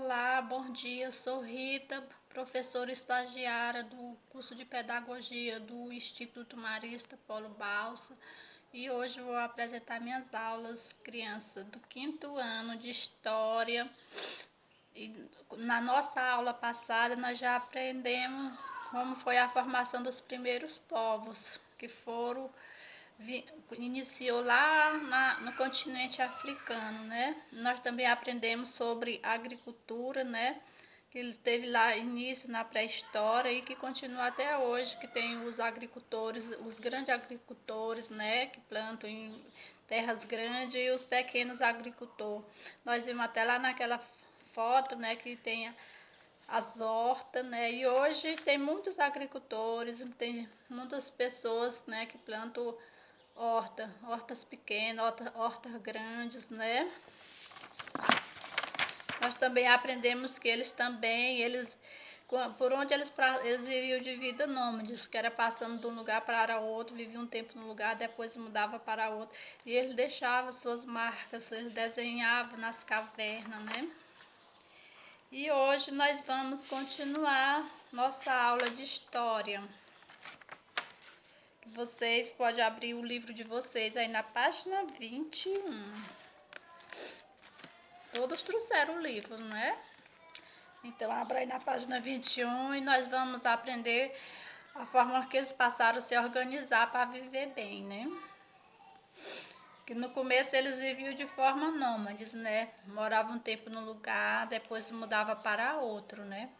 Olá, bom dia. Sou Rita, professora estagiária do curso de Pedagogia do Instituto Marista Polo Balsa. E hoje vou apresentar minhas aulas, crianças do quinto ano de História. E na nossa aula passada, nós já aprendemos como foi a formação dos primeiros povos, que iniciou lá no continente africano, né? Nós também aprendemos sobre agricultura, né? Que ele teve lá início na pré-história e que continua até hoje, que tem os agricultores, os grandes agricultores, né? Que plantam em terras grandes e os pequenos agricultores. Nós vimos até lá naquela foto, né? Que tem as hortas, né? E hoje tem muitos agricultores, tem muitas pessoas, né? Que plantam hortas pequenas, hortas grandes, né? Nós também aprendemos que por onde eles viviam de vida nômades, que era passando de um lugar para outro, viviam um tempo num lugar, depois mudava para outro. E eles deixavam suas marcas, eles desenhavam nas cavernas, né? E hoje nós vamos continuar nossa aula de história. Vocês podem abrir o livro de vocês aí na página 21. Todos trouxeram o livro, né? Então, abra aí na página 21 e nós vamos aprender a forma que eles passaram a se organizar para viver bem, né? Que no começo eles viviam de forma nômades, né? Moravam um tempo num lugar, depois mudava para outro, né?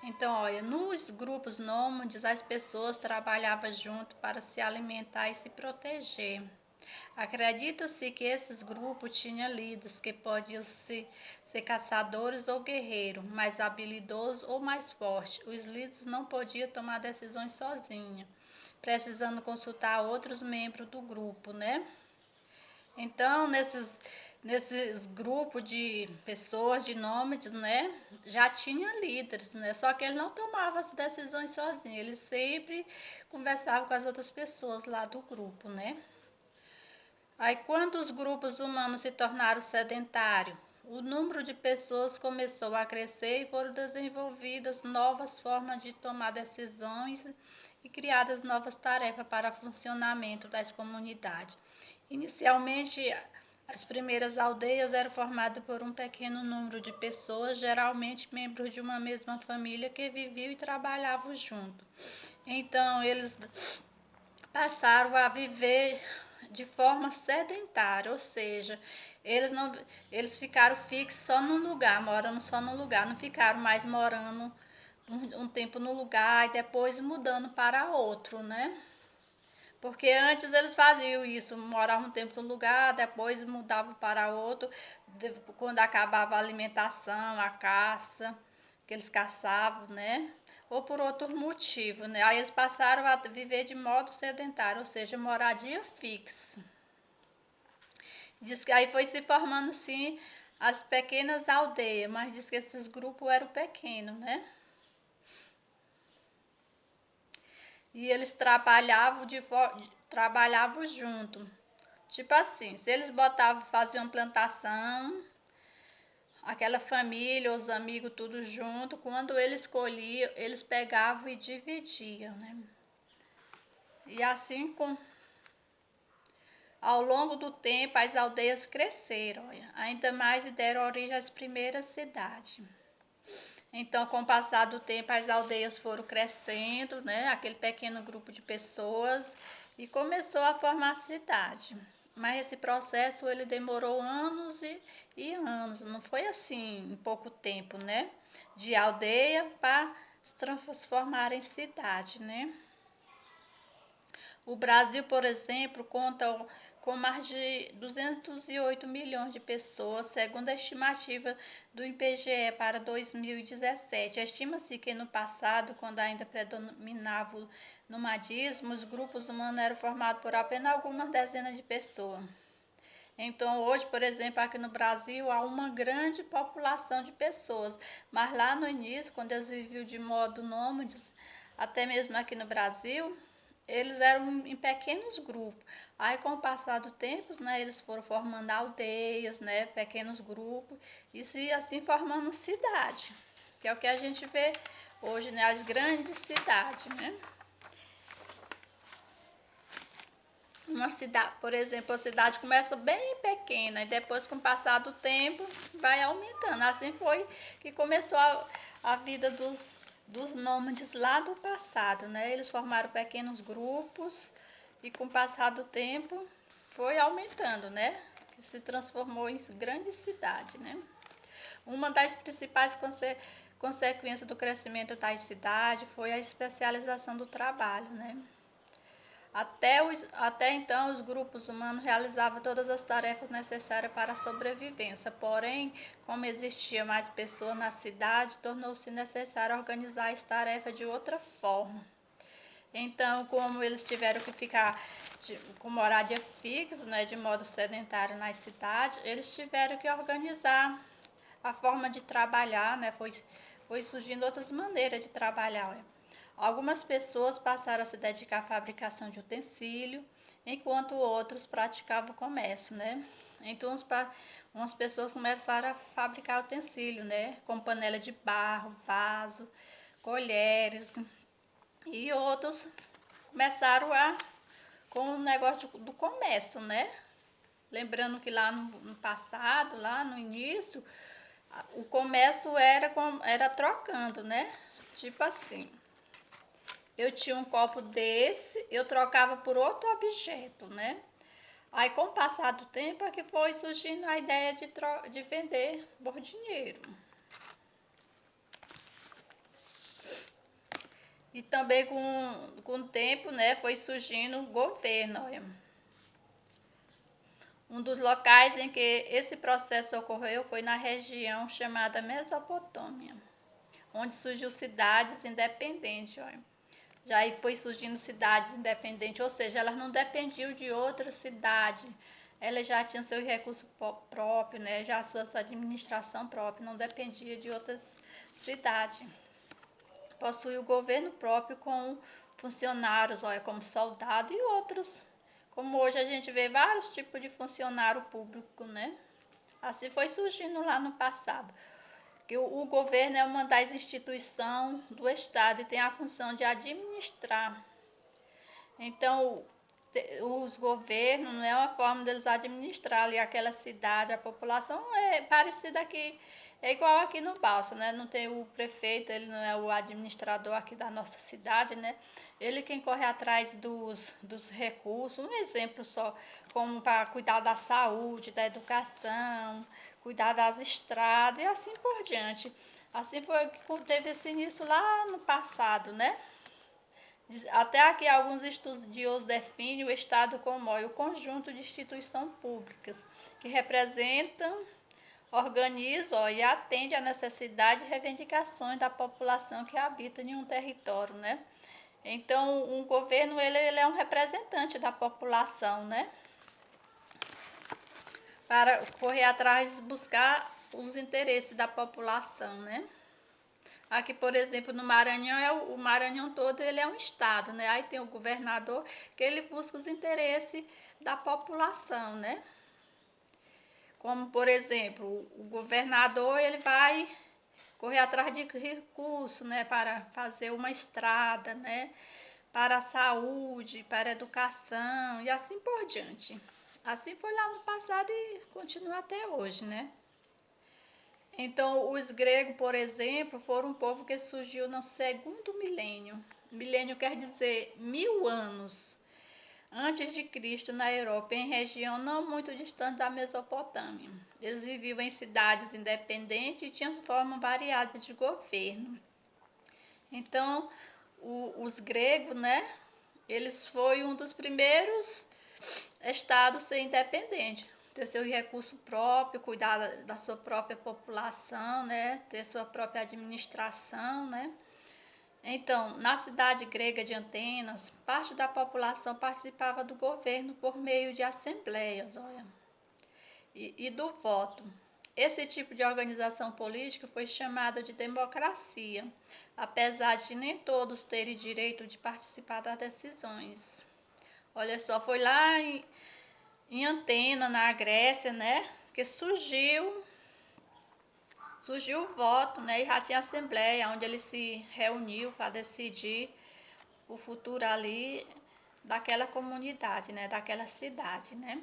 Então, olha, nos grupos nômades, as pessoas trabalhavam junto para se alimentar e se proteger. Acredita-se que esses grupos tinham líderes que podiam ser caçadores ou guerreiros, mais habilidosos ou mais fortes. Os líderes não podiam tomar decisões sozinhos, precisando consultar outros membros do grupo, né? Então, nesses grupos de pessoas, de nômades, né, já tinha líderes, né, só que eles não tomavam as decisões sozinhos, eles sempre conversavam com as outras pessoas lá do grupo, né. Aí, quando os grupos humanos se tornaram sedentários, o número de pessoas começou a crescer e foram desenvolvidas novas formas de tomar decisões e criadas novas tarefas para o funcionamento das comunidades. Inicialmente, as primeiras aldeias eram formadas por um pequeno número de pessoas, geralmente membros de uma mesma família que viviam e trabalhavam junto. Então, eles passaram a viver de forma sedentária, ou seja, eles ficaram fixos só num lugar, morando só num lugar, não ficaram mais morando um tempo no lugar e depois mudando para outro, né? Porque antes eles faziam isso, moravam um tempo num lugar, depois mudavam para outro, quando acabava a alimentação, a caça, que eles caçavam, né? Ou por outro motivo, né? Aí eles passaram a viver de modo sedentário, ou seja, moradia fixa. Diz que aí foi se formando assim as pequenas aldeias, mas diz que esses grupos eram pequenos, né? E eles trabalhavam junto. Tipo assim, se eles faziam plantação, aquela família, os amigos, tudo junto, quando eles colhiam, eles pegavam e dividiam, né? E assim, ao longo do tempo, as aldeias cresceram, olha, ainda mais e deram origem às primeiras cidades. Então, com o passar do tempo, as aldeias foram crescendo, né? Aquele pequeno grupo de pessoas e começou a formar a cidade. Mas esse processo ele demorou anos e anos, não foi assim em pouco tempo, né? De aldeia para se transformar em cidade, né? O Brasil, por exemplo, conta com mais de 208 milhões de pessoas, segundo a estimativa do IBGE para 2017. Estima-se que no passado, quando ainda predominava o nomadismo, os grupos humanos eram formados por apenas algumas dezenas de pessoas. Então, hoje, por exemplo, aqui no Brasil, há uma grande população de pessoas, mas lá no início, quando eles viviam de modo nômade, até mesmo aqui no Brasil, eles eram em pequenos grupos. Aí, com o passar do tempo, né, eles foram formando aldeias, né, pequenos grupos, e se assim formando cidade, que é o que a gente vê hoje, né, as grandes cidades, né. Uma cidade, por exemplo, a cidade começa bem pequena e depois, com o passar do tempo, vai aumentando. Assim foi que começou a vida dos nômades lá do passado, né? Eles formaram pequenos grupos e, com o passar do tempo, foi aumentando, né? Que se transformou em grande cidade, né? Uma das principais consequências do crescimento das cidades foi a especialização do trabalho, né? Até então, os grupos humanos realizavam todas as tarefas necessárias para a sobrevivência. Porém, como existia mais pessoas na cidade, tornou-se necessário organizar as tarefas de outra forma. Então, como eles tiveram que ficar com moradia fixa, né, de modo sedentário nas cidades, eles tiveram que organizar a forma de trabalhar, né? Foi surgindo outras maneiras de trabalhar. Olha. Algumas pessoas passaram a se dedicar à fabricação de utensílio, enquanto outros praticavam o comércio, né? Então, umas pessoas começaram a fabricar utensílio, né? Como panela de barro, vaso, colheres, e outros começaram com o negócio do comércio, né? Lembrando que lá no passado, lá no início, o comércio era trocando, né? Tipo assim, eu tinha um copo desse, eu trocava por outro objeto, né? Aí, com o passar do tempo, é que foi surgindo a ideia de vender por dinheiro. E também, com o tempo, né, foi surgindo o governo. Olha. Um dos locais em que esse processo ocorreu foi na região chamada Mesopotâmia, onde surgiu cidades independentes. Olha. Já aí foi surgindo cidades independentes, ou seja, elas não dependiam de outra cidade. Elas já tinham seu recurso próprio, né? Já a sua administração própria, não dependia de outras cidades. Possui o governo próprio com funcionários, olha, como soldado e outros. Como hoje a gente vê vários tipos de funcionário público, né? Assim foi surgindo lá no passado. Que o governo é uma das instituições do Estado e tem a função de administrar. Então, os governos, não é uma forma deles administrar ali aquela cidade, a população é parecida aqui, é igual aqui no Balsa, né? Não tem o prefeito, ele não é o administrador aqui da nossa cidade, né? Ele quem corre atrás dos recursos, um exemplo só, como para cuidar da saúde, da educação, cuidar das estradas e assim por diante. Assim foi que teve esse início lá no passado, né? Até aqui alguns estudiosos definem o Estado como o conjunto de instituições públicas que representam, organizam e atendem à necessidade e reivindicações da população que habita em um território, né? Então, um governo ele é um representante da população, né? Para correr atrás, buscar os interesses da população, né? Aqui, por exemplo, no Maranhão, o Maranhão todo ele é um estado, né? Aí tem o governador que ele busca os interesses da população, né? Como, por exemplo, o governador ele vai correr atrás de recursos, né? Para fazer uma estrada, né? Para a saúde, para a educação e assim por diante. Assim foi lá no passado e continua até hoje, né? Então, os gregos, por exemplo, foram um povo que surgiu no segundo milênio. Milênio quer dizer 1000 anos antes de Cristo na Europa, em região não muito distante da Mesopotâmia. Eles viviam em cidades independentes e tinham formas variadas de governo. Então, os gregos, né, eles foram um dos primeiros estados a ser independente, ter seu recurso próprio, cuidar da sua própria população, né, ter sua própria administração, né. Então, na cidade grega de Atenas, parte da população participava do governo por meio de assembleias, olha, e do voto. esse tipo de organização política foi chamado de democracia, apesar de nem todos terem direito de participar das decisões. Olha só, foi lá em Antena, na Grécia, né, que surgiu o voto, né, e já tinha assembleia, onde ele se reuniu para decidir o futuro ali daquela comunidade, né, daquela cidade, né.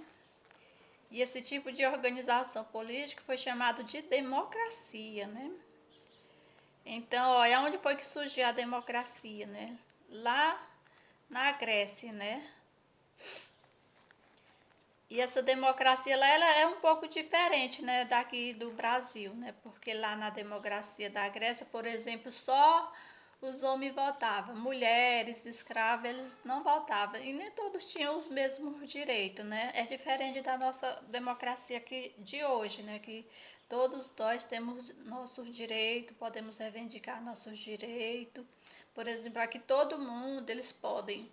E esse tipo de organização política foi chamado de democracia, né. Então, olha onde foi que surgiu a democracia, né, lá na Grécia, né. E essa democracia lá, ela é um pouco diferente, né, daqui do Brasil, né, porque lá na democracia da Grécia, por exemplo, só os homens votavam, mulheres, escravos, eles não votavam, e nem todos tinham os mesmos direitos, né, é diferente da nossa democracia aqui de hoje, né, que todos nós temos nossos direitos, podemos reivindicar nossos direitos, por exemplo, aqui todo mundo, eles podem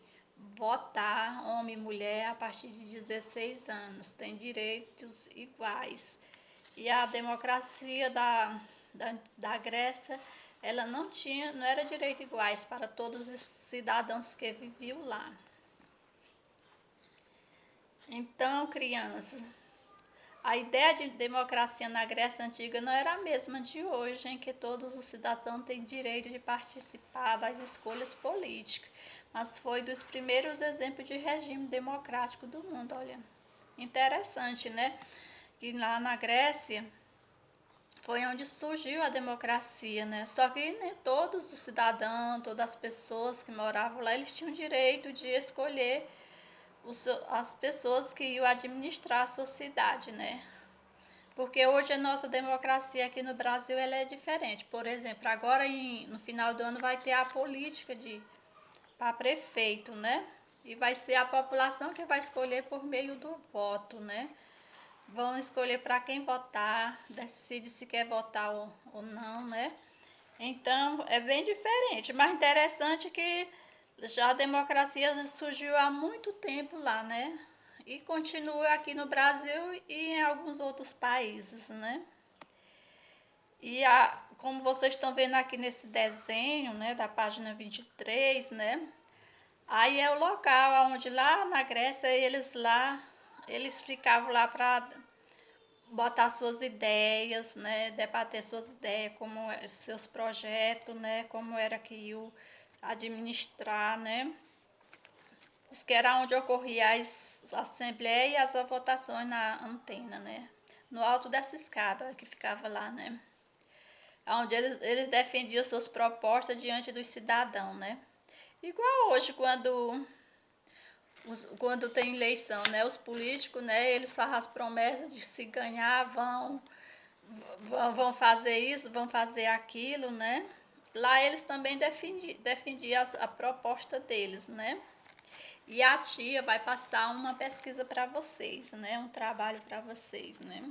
votar, homem e mulher, a partir de 16 anos, tem direitos iguais. E a democracia da Grécia, ela não era direitos iguais para todos os cidadãos que viviam lá. Então, crianças, a ideia de democracia na Grécia Antiga não era a mesma de hoje, em que todos os cidadãos têm direito de participar das escolhas políticas, mas foi dos primeiros exemplos de regime democrático do mundo. Olha, interessante, né? Que lá na Grécia foi onde surgiu a democracia, né? Só que nem todos os cidadãos, todas as pessoas que moravam lá, eles tinham direito de escolher as pessoas que iam administrar a sociedade, né? Porque hoje a nossa democracia aqui no Brasil ela é diferente. Por exemplo, agora no final do ano vai ter a política para prefeito, né? E vai ser a população que vai escolher por meio do voto, né? Vão escolher para quem votar, decide se quer votar ou não, né? Então, é bem diferente, mas interessante que já a democracia surgiu há muito tempo lá, né? E continua aqui no Brasil e em alguns outros países, né? E como vocês estão vendo aqui nesse desenho, né, da página 23, né? Aí é o local onde lá na Grécia eles ficavam lá para botar suas ideias, né, debater suas ideias, como seus projetos, né, como era que iam administrar, né. Diz que era onde ocorria as assembleias e as votações na antena, né, no alto dessa escada que ficava lá, né, onde eles defendiam suas propostas diante dos cidadãos, né. Igual hoje, quando tem eleição, né, os políticos, né, eles fazem as promessas de se ganhar, vão fazer isso, vão fazer aquilo, né. Lá eles também defendiam a proposta deles, né. E a tia vai passar uma pesquisa para vocês, né, um trabalho para vocês, né.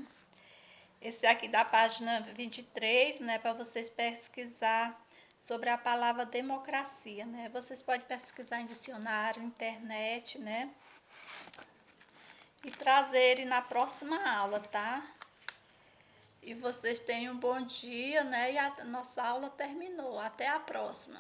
Esse aqui da página 23, né, para vocês pesquisar sobre a palavra democracia, né? Vocês podem pesquisar em dicionário, internet, né? E trazerem na próxima aula, tá? E vocês tenham um bom dia, né? E a nossa aula terminou. Até a próxima.